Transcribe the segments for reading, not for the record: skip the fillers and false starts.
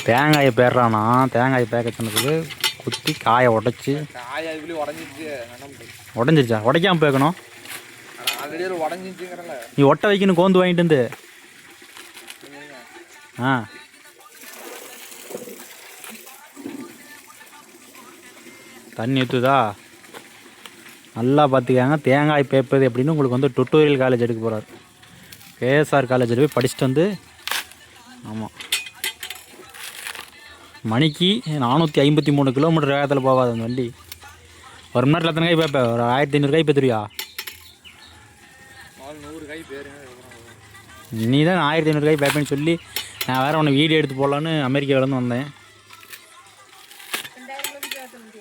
தேங்காயை பேர்றானா தேங்காயை பேக்க சொன்னதுக்கு குத்தி காயை உடச்சி காய் அதுக்குள்ளே உடஞ்சிருச்சு. உடஞ்சிருச்சா? உடைக்காமல் பேக்கணும். ஆல்ரெடி உடஞ்சிருச்சுங்கிறல நீ ஒட்ட வைக்கணும் கோந்து வாங்கிட்டு வந்து. ஆ தண்ணி ஊற்றுதா நல்லா பார்த்துக்காங்க. தேங்காய் பேப்பது எப்படின்னு உங்களுக்கு வந்து டுட்டோரியல் காலேஜ் எடுக்க போகிறார். கேஎஸ்ஆர் காலேஜ் போய் படிச்சுட்டு வந்து. ஆமாம், மணிக்கு 453 கிலோமீட்டர் வேகத்தில் போகாது அந்த வண்டி. ஒரு மணி நேரத்தில் எத்தனை காய் பேப்பேன்? ஒரு 1500 காய் பேத்துருவியா? 100 காய் பேருங்க. நீ தான் 1500 காய் பேப்பேன்னு சொல்லி நான் வேறு உன்னை வீடியோ எடுத்து போடலான்னு அமெரிக்காவிலேருந்து வந்தேன்.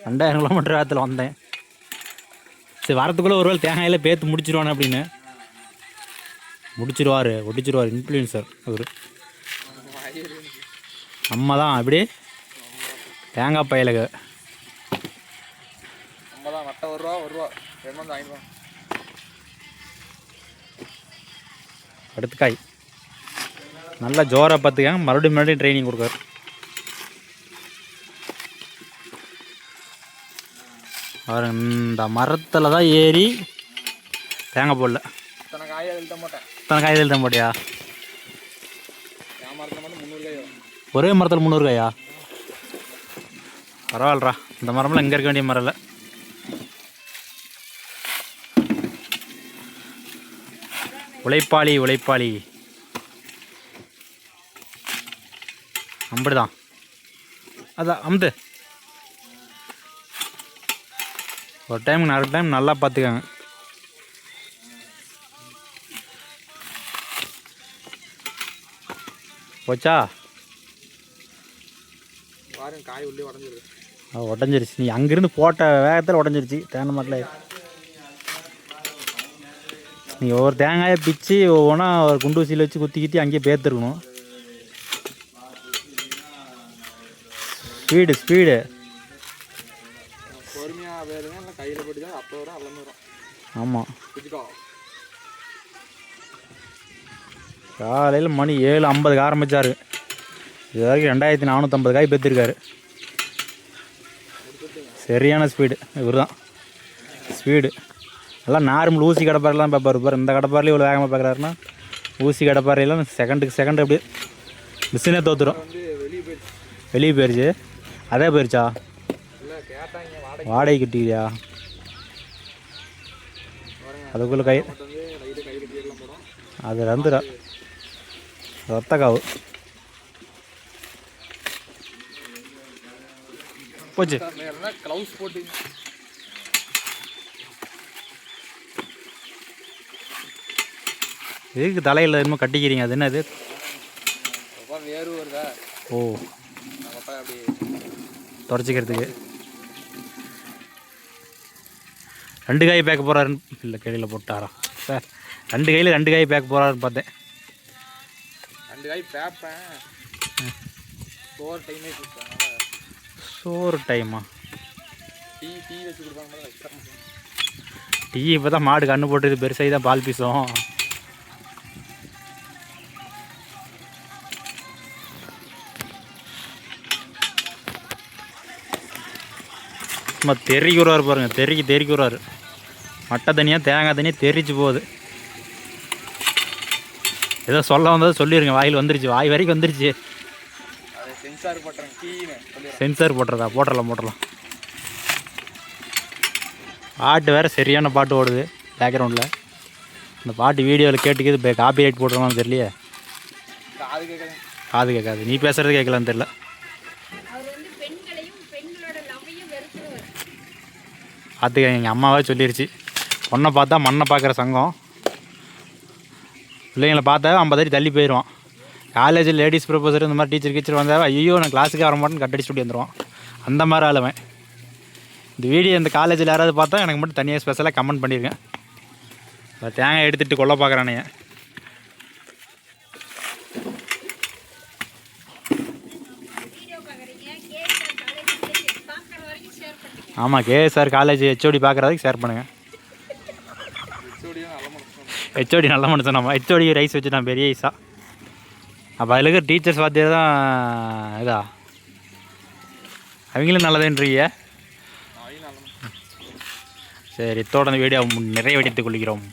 2000 கிலோமீட்டர் வேகத்தில் வந்தேன். சரி, வரத்துக்குள்ளே ஒரு வேளை தேங்காயில் பேத்து முடிச்சிருவானே அப்படின்னு. ஒடிச்சிருவார் இன்ஃப்ளூயன்சர் அவர். நம்ம தான் அப்படி தேங்காய் பயிலுக. நம்ம தான் வட்ட ஒரு ரூபா வாங்கிடுவோம். அடுத்து காய் நல்லா ஜோராக பார்த்துக்காங்க. மறுபடியும் ட்ரைனிங் கொடுக்காரு. அவர் இந்த மரத்தில் தான் ஏறி தேங்காய் போடல. இத்தனை காய் எழுத மாட்டியா? மரத்தில் மட்டும் 300 காய். ஒரே மரத்தில் 300 காயா? பரவாயில்லரா. இந்த மரமெல்லாம் இங்கே இருக்க வேண்டிய மரம் இல்லை. உழைப்பாளி அப்படிதான். அதான் அமுது. ஒரு டைம் நல்லா பார்த்துக்கங்க. போச்சா? பாருங்க, காய் உள்ளே உடஞ்சிருச்சு. நீ அங்கேருந்து போட்ட வேகத்தில் உடஞ்சிருச்சு தேங்காய் மரத்தில். நீ ஒவ்வொரு தேங்காயை பிச்சு ஒவ்வொன்றா ஒரு குண்டு ஊசியில் வச்சு குத்தி அங்கேயே பேர்த்துருக்கணும். ஸ்பீடு பொறுமையாக பேருங்க. இல்லை கையில் போட்டு தான் அப்போ வரும் அல்ல வரும். ஆமாம், காலையில் மணி 7:50 ஆரம்பித்தார். இது வரைக்கும் 2450 காய் பேத்திருக்காரு. சரியான ஸ்பீடு. இவர் தான் ஸ்பீடு. எல்லாம் நார்மல் ஊசி கடப்பாரெல்லாம் பார்ப்பார். இந்த கடப்பாரில் இவ்வளோ வேகமாக பார்க்குறாருன்னா ஊசி கடப்பாறையெல்லாம் செகண்டுக்கு செகண்ட் அப்படியே மிஷினே தோற்றுடும். வெளியே போயிடுச்சு. அதே போயிடுச்சா? வாடகை கிட்டியா? அதுக்குள்ளே கை அது வந்துடா ரத்த காவு போச்சு. க்ளவுஸ் போட்டு எதுக்கு தலையில் என்னமோ கட்டிக்கிறீங்க? அது என்னது? வேறு வருதா? ஓ, தொடச்சிக்கிறதுக்கு. 2 காய் பேக்க போகிறாருன்னு இல்லை கையில் போட்டாரா சார்? 2 கையில் 2 காய் பேக்க போகிறாருன்னு பார்த்தேன். 2 காய் பேப்பேன். சோறு டைமா? டீ வச்சு கொடுப்பாங்க. டீ இப்போ தான் மாடு கண்ணு போட்டுது. பெருசாகி தான் பால் பீசும். சும்மா தெறிக்கு வருவார் பாருங்க. தெறிக்கு வருவார். மட்டை தனியாக தேங்காய் தனியாக தெரிச்சு போகுது. ஏதோ சொல்ல வந்தது சொல்லிடுங்க. வாயில் வந்துருச்சு. வாய் வரைக்கும் வந்துருச்சு. சென்சார் போட்டுறதா? போட்டுடலாம். பாட்டு வேறு சரியான பாட்டு ஓடுது பேக்ரவுண்டில். அந்த பாட்டு வீடியோவில் கேட்டுக்கிது. காப்பி ரைட் போட்டுருவான்னு தெரியலையே. காது கேட்காது. நீ பேசுகிறது கேட்கலான்னு தெரியல. பார்த்துக்க, எங்கள் அம்மாவே சொல்லிருச்சு. பொண்ணை பார்த்தா மண்ணை பார்க்குற சங்கம். பிள்ளைங்களை பார்த்தா 50 அடி தள்ளி போயிடுவான். காலேஜில் லேடிஸ் ப்ரொஃபஸர் இந்த மாதிரி டீச்சர் வந்தால் ஐயோ நான் கிளாஸுக்கு வர மாட்டேன்னு கட்டடிச்சு சொல்லி வந்துடுவான். அந்த மாதிரி ஆளுவன். இந்த வீடியோ இந்த காலேஜில் யாராவது பார்த்தா எனக்கு மட்டும் தனியாக ஸ்பெஷலாக கமெண்ட் பண்ணியிருக்கேன். தேங்காய் எடுத்துகிட்டு கொல்ல பார்க்குறானே. ஆமாம், கேஎஸ்ஆர் காலேஜ் ஹெச்ஓடி பார்க்குறதுக்கு ஷேர் பண்ணுங்கள். ஹெச்ஓடி நல்ல மனுஷன். நம்ம ஹெச்ஓடி ரைஸ் வச்சு நான் பெரிய ஐஸா அப்போ அதில் இருக்கிற டீச்சர்ஸ் வாத்தியார் தான் இதா அவங்களும் நல்லதுன்றீங்க. அவையும் நல்ல சரி, இத்தோட அந்த வீடியோ நிறைவேற்றிக் கொள்கிறோம்.